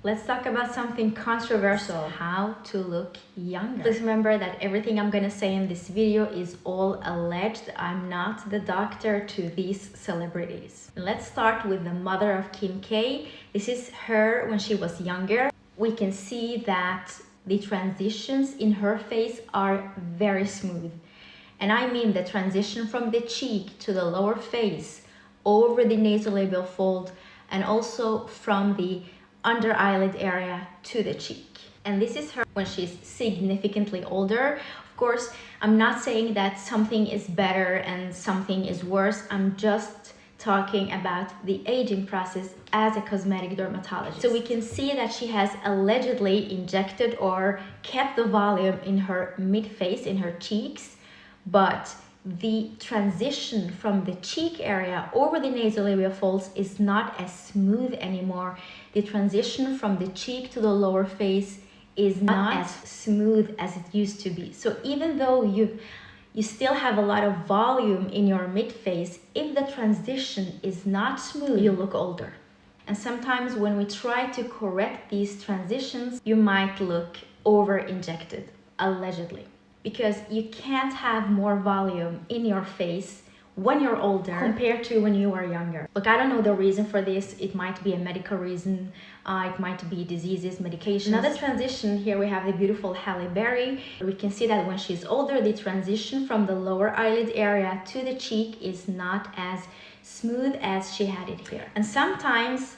Let's talk about something controversial, how to look younger. Please remember that everything I'm gonna say in this video is all alleged. I'm not the doctor to these celebrities. Let's start with the mother of Kim K. This is her when she was younger. We can see that the transitions in her face are very smooth. And I mean the transition from the cheek to the lower face, over the nasolabial fold, and also from the under eyelid area to the cheek. And this is her when she's significantly older. Of course, I'm not saying that something is better and something is worse. I'm just talking about the aging process as a cosmetic dermatologist. So we can see that she has allegedly injected or kept the volume in her mid-face, in her cheeks, but the transition from the cheek area over the nasolabial folds is not as smooth anymore. The transition from the cheek to the lower face is not as smooth as it used to be. So even though you still have a lot of volume in your mid-face, if the transition is not smooth, you look older. And sometimes when we try to correct these transitions, you might look over-injected, allegedly. Because you can't have more volume in your face when you're older compared to when you are younger. Look, I don't know the reason for this. It might be a medical reason. It might be diseases, medications. Another transition, here we have the beautiful Halle Berry. We can see that when she's older, the transition from the lower eyelid area to the cheek is not as smooth as she had it here. And sometimes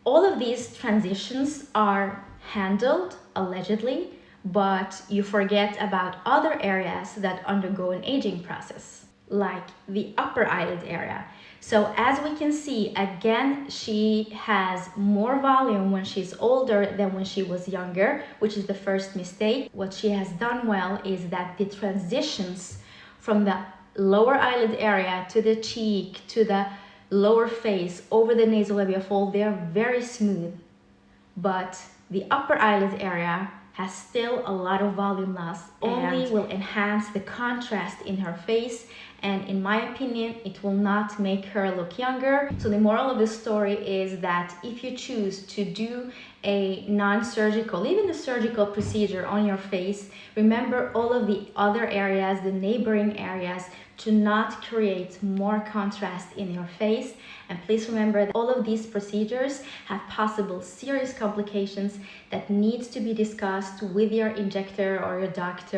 all of these transitions are handled, allegedly, but you forget about other areas that undergo an aging process, like the upper eyelid area. So as we can see, again, she has more volume when she's older than when she was younger, which is the first mistake. What she has done well is that the transitions from the lower eyelid area to the cheek, to the lower face, over the nasolabial fold, they're very smooth. But the upper eyelid area has still a lot of volume loss, only will enhance the contrast in her face, and in my opinion, it will not make her look younger. So the moral of the story is that if you choose to do a non-surgical, even a surgical procedure on your face, remember all of the other areas, the neighboring areas, to not create more contrast in your face. And please remember that all of these procedures have possible serious complications that needs to be discussed with your injector or your doctor.